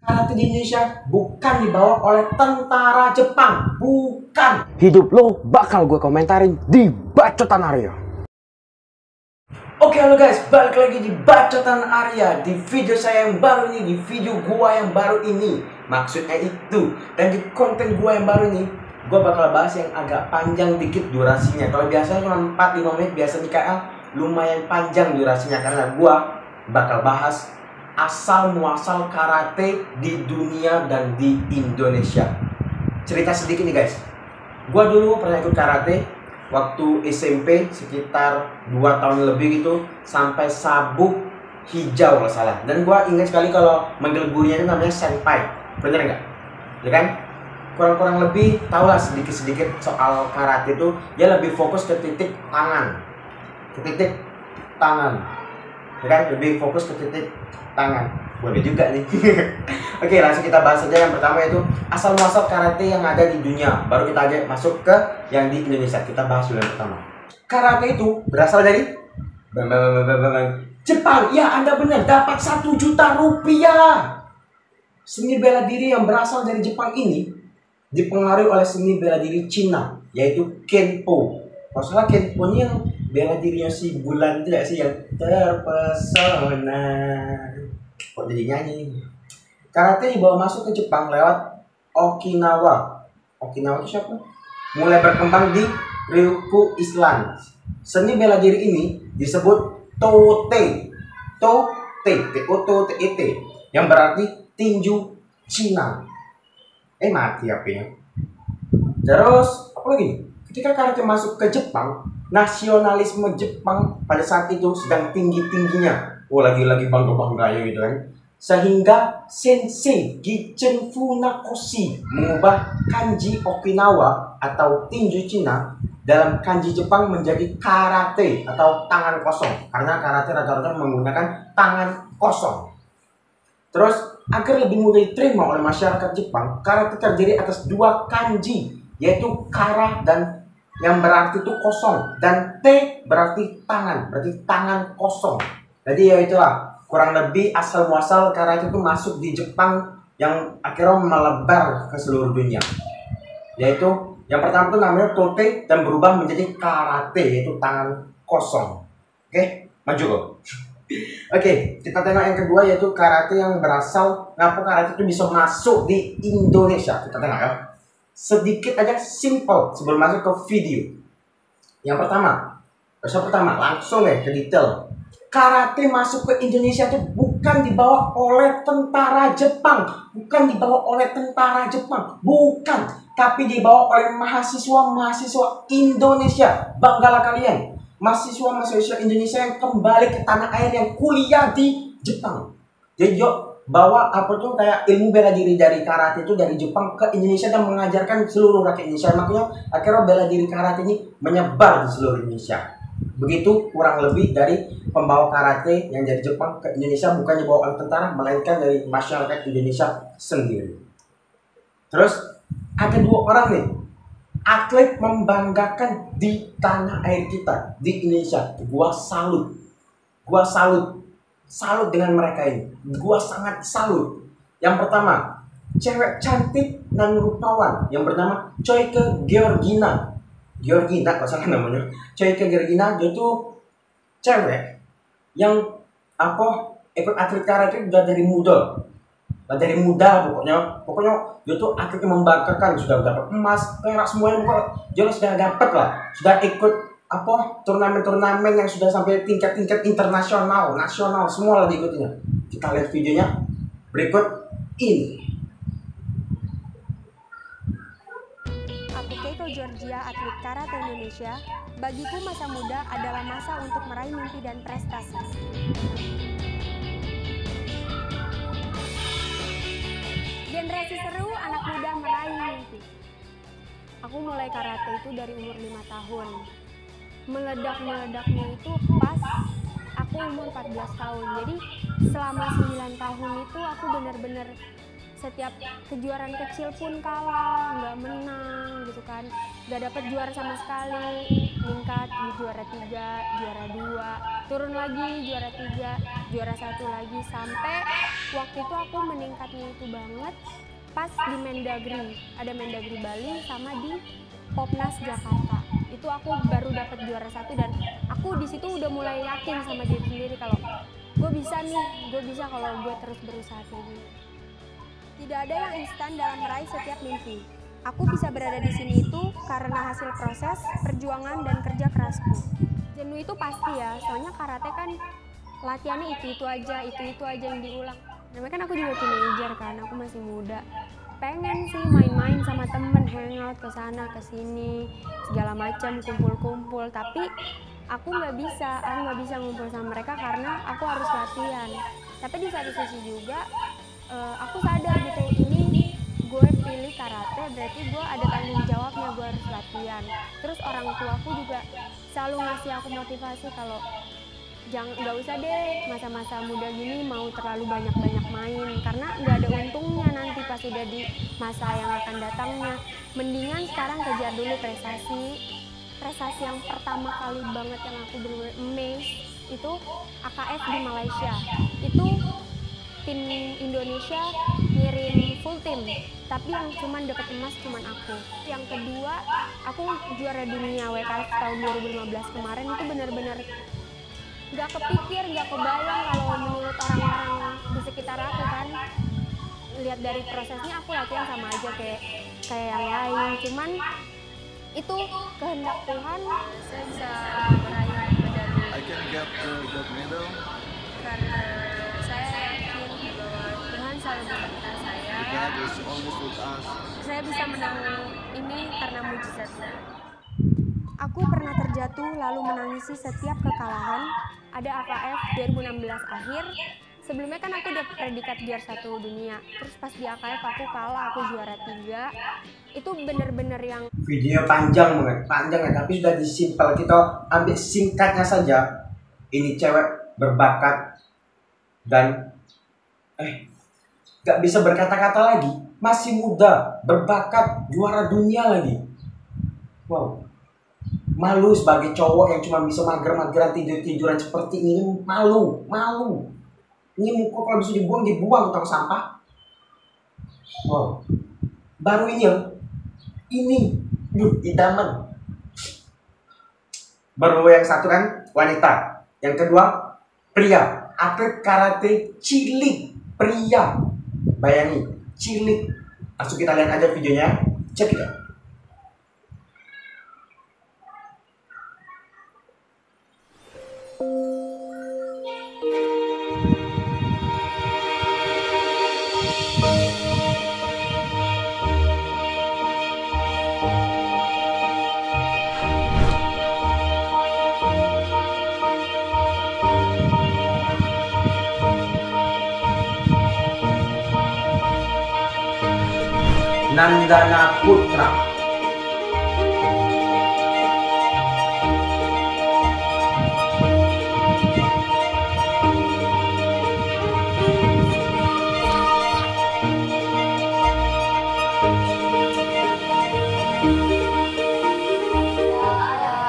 Karate di Indonesia bukan dibawa oleh tentara Jepang, bukan. Hidup lo bakal gue komentarin di Bacotan Arya. Oke, halo guys, balik lagi di Bacotan Arya. Di video saya yang baru ini, di video gua yang baru ini, maksudnya itu. Dan di konten gua yang baru ini, gua bakal bahas yang agak panjang dikit durasinya. Kalau biasanya cuma 4-5 menit, biasa di KL lumayan panjang durasinya, karena gua bakal bahas asal muasal karate di dunia dan di Indonesia. Cerita sedikit nih guys, gua dulu pernah ikut karate waktu SMP sekitar 2 tahun lebih gitu, sampai sabuk hijau kalau salah. Dan gua ingat sekali kalau manggil gurunya itu namanya senpai, bener nggak? Ya kan? Kurang-kurang lebih tahulah sedikit-sedikit soal karate itu. Dia lebih fokus ke titik tangan, ya kan? Lebih fokus ke titik tangan. Boleh juga nih. Oke, langsung kita bahas saja. Yang pertama itu asal muasal karate yang ada di dunia. Baru kita aja masuk ke yang di Indonesia. Kita bahas dulu yang pertama. Karate itu berasal dari Jepang. Ya, Anda benar. Dapat 1 juta rupiah. Seni bela diri yang berasal dari Jepang ini dipengaruhi oleh seni bela diri Cina, yaitu Kenpo. Masalah Kenpo ini yang bela dirinya si Bulan tidak sih, yang terpesona. Kok jadi nyanyi? Karate dibawa masuk ke Jepang lewat Okinawa. Okinawa itu siapa? Mulai berkembang di Ryukyu Island. Seni bela diri ini disebut Tote, T-O-T-E-T, yang berarti tinju Cina. Mati HP-nya. Terus apa lagi? Ketika karate masuk ke Jepang, nasionalisme Jepang pada saat itu sedang tinggi-tingginya. Lagi-lagi bangga-bangganya gitu kan. Sehingga Sensei Gichen Funakoshi mengubah kanji Okinawa atau tinju Cina dalam kanji Jepang menjadi karate atau tangan kosong. Karena karate rata-rata menggunakan tangan kosong. Terus agar lebih mudah diterima oleh masyarakat Jepang, karate terdiri atas 2 kanji, yaitu kara dan yang berarti itu kosong, dan te berarti tangan, berarti tangan kosong. Jadi ya itulah kurang lebih asal muasal karate itu masuk di Jepang yang akhirnya melebar ke seluruh dunia. Yaitu yang pertama itu namanya tote dan berubah menjadi karate, yaitu tangan kosong. Oke, maju kok. Oke, kita tengok yang kedua, yaitu karate yang berasal, kenapa karate itu bisa masuk di Indonesia. Kita tengok ya. Sedikit aja simple sebelum masuk ke video. Yang pertama, langsung ya ke detail. Karate masuk ke Indonesia itu bukan dibawa oleh tentara Jepang, bukan, tapi dibawa oleh mahasiswa Indonesia. Banggalah kalian, mahasiswa Indonesia yang kembali ke tanah air, yang kuliah di Jepang. Jadi yuk bawa apa tuh kayak ilmu bela diri dari karate itu dari Jepang ke Indonesia dan mengajarkan seluruh rakyat Indonesia. Makanya akhirnya bela diri karate ini menyebar di seluruh Indonesia. Begitu kurang lebih dari pembawa karate yang dari Jepang ke Indonesia, bukan dibawa oleh tentara, melainkan dari masyarakat Indonesia sendiri. Terus ada 2 orang nih atlet membanggakan di tanah air kita, di Indonesia. Gua salut dengan mereka ini. Gua sangat salut. Yang pertama, cewek cantik dan rupawan yang bernama Choike Georgina, kalau salah namanya. Choike Georgina, dia tuh cewek yang ikut atlet karate udah dari muda. Pokoknya dia tuh atlet yang membanggakan, sudah dapat emas, perak, semuanya dia sudah dapat lah. Sudah ikut turnamen-turnamen yang sudah sampai tingkat-tingkat internasional, nasional, semua lah diikutinya. Kita lihat videonya berikut ini. Aku Keiko Georgia, atlet karate Indonesia. Bagiku masa muda adalah masa untuk meraih mimpi dan prestasi. Generasi seru, anak muda meraih mimpi. Aku mulai karate itu dari umur 5 tahun. Meledak-meledaknya itu pas aku umur 14 tahun. Jadi selama 9 tahun itu aku benar-benar setiap kejuaraan kecil pun kalah, nggak menang gitu kan, nggak dapet juara sama sekali. meningkat di juara 3, juara 2, turun lagi juara 3, juara 1 lagi, sampai waktu itu aku meningkatnya itu banget pas di Mendagri, ada Mendagri Bali sama di Popnas Jakarta. Itu aku baru dapat juara 1 dan aku di situ udah mulai yakin sama diri sendiri kalau gue bisa nih, gue bisa kalau gue terus berusaha kayak gini. Tidak ada yang instan dalam meraih setiap mimpi. Aku bisa berada di sini itu karena hasil proses, perjuangan, dan kerja kerasku. Jenuh itu pasti ya, soalnya karate kan latihannya itu aja yang diulang. Namanya kan aku juga teenager kan, aku masih muda. Pengen sih main-main sama temen, hangout ke sana ke sini, segala macam, kumpul-kumpul. Tapi aku nggak bisa ngumpul sama mereka karena aku harus latihan. Tapi di satu sisi juga aku sadar gitu, ini gue pilih karate berarti gue ada tanggung jawabnya, gue harus latihan. Terus orang tuaku juga selalu ngasih aku motivasi kalau nggak usah deh masa-masa muda gini mau terlalu banyak main karena nggak ada untungnya nanti pas udah di masa yang akan datangnya. Mendingan sekarang kejar dulu prestasi yang pertama kali banget yang aku bener-bener amazed itu AKF di Malaysia. Itu tim Indonesia ngirim full tim, tapi yang cuman dapat emas cuman aku. Yang kedua, aku juara dunia WKF tahun 2015 kemarin. Itu benar-benar nggak kepikir, nggak kebayang kalau menurut orang-orang di sekitar aku kan. Lihat dari prosesnya aku latihan sama aja kayak yang lain, cuman itu kehendak Tuhan. Saya bisa meraih medali. I can get the gold medal Karena saya yakin bahwa Tuhan selalu beserta saya. God is always with us. Saya bisa menang ini karena mujizatnya. Aku pernah terjatuh lalu menangisi setiap kekalahan. Ada AKF 2016 akhir. Sebelumnya kan aku udah predikat juara 1 dunia. Terus pas di AKF aku kalah, aku juara 3. Itu bener-bener yang Video panjang ya, tapi sudah disimpel, kita ambil singkatnya saja. Ini cewek berbakat dan gak bisa berkata-kata lagi, masih muda, berbakat, juara dunia lagi. Wow, malu sebagai cowok yang cuma bisa mager-mageran, tidur-tiduran seperti ini. Malu. Ini muka kalau bisa dibuang ke tong sampah. Wow, baru ini idaman. Baru yang satu kan wanita, yang kedua pria, atlet karate cilik pria. Bayangin, cilik. Langsung kita lihat aja videonya, cek ya. Nandana Putra.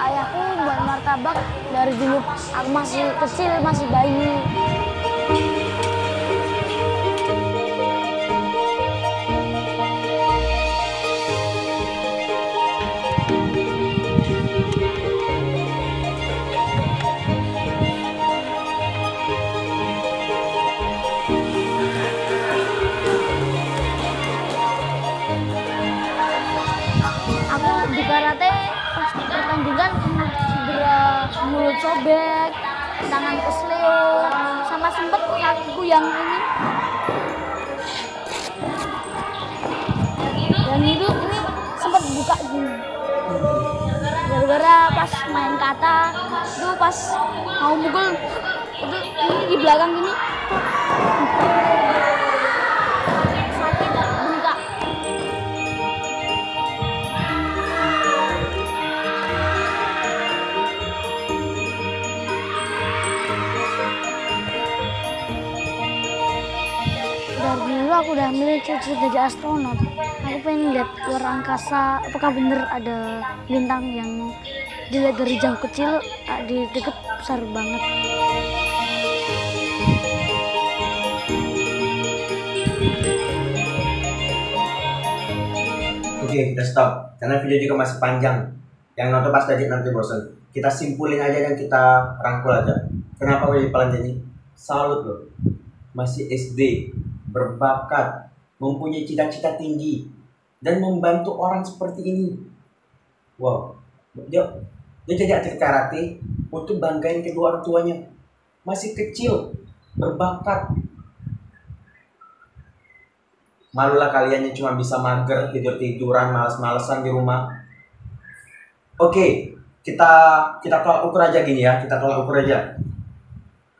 Ayahku buat martabak dari dulu aku masih kecil, masih bayi. Aku di karate pas pertandingan pernah cedera mulut sobek, tangan kesleo, sama sempet kakiku yang ini. Dan ini sempet buka gini. Gara-gara pas main kata, itu pas mau mukul, itu ini di belakang gini. Sakit, bengkak. Dari dulu aku udah sambil cita-cita jadi astronot, aku pengen lihat luar angkasa, apakah bener ada bintang yang dilihat dari jauh kecil, di deket besar banget. Oke, kita stop karena video juga masih panjang. Yang nonton pas tadi nanti bosan. Kita simpulin aja dan kita rangkul aja. Kenapa gue jadi pelanjani? Salut loh. Masih SD, berbakat, mempunyai cita-cita tinggi, dan membantu orang seperti ini. Wow, dia jadi atlet karate untuk banggain kedua orang tuanya. Masih kecil, berbakat. Malulah kalian yang cuma bisa mager, tidur-tiduran, males-malesan di rumah. Oke, kita tolak ukur aja gini ya, kita tolak ukur aja.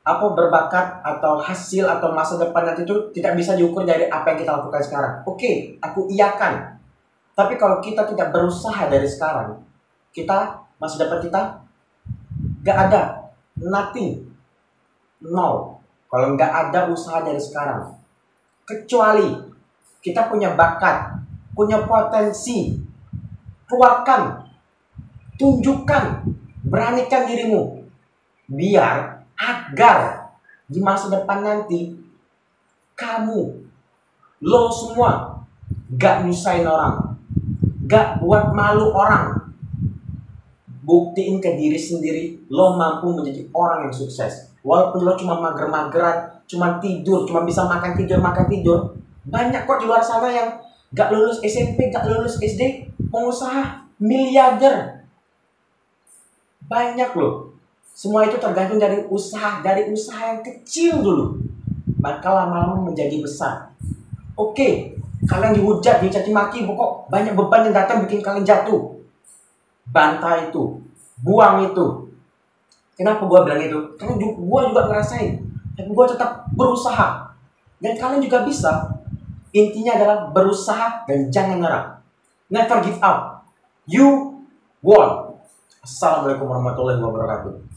Apa berbakat atau hasil atau masa depan nanti itu tidak bisa diukur dari apa yang kita lakukan sekarang. Oke, aku iakan. Tapi kalau kita tidak berusaha dari sekarang, masa depan kita gak ada, nothing, no. Kalau gak ada usaha dari sekarang, kecuali kita punya bakat, punya potensi, keluarkan, tunjukkan, beranikan dirimu, biar agar di masa depan nanti lo semua gak nyusahin orang, gak buat malu orang. Buktiin ke diri sendiri lo mampu menjadi orang yang sukses. Walaupun lo cuma mager-mageran, cuma tidur, cuma bisa makan tidur. Banyak kok di luar sana yang gak lulus SMP, gak lulus SD, pengusaha miliarder. Banyak loh. Semua itu tergantung dari usaha yang kecil dulu. Maka lama-lama menjadi besar. Oke, kalian dihujat, dicaci maki, pokok banyak beban yang datang bikin kalian jatuh. Bantai itu, buang itu. Kenapa gue bilang itu? Karena gue juga ngerasain. Tapi gue tetap berusaha. Dan kalian juga bisa. Intinya adalah berusaha dan jangan nyerah. Never give up. You won. Assalamualaikum warahmatullahi wabarakatuh.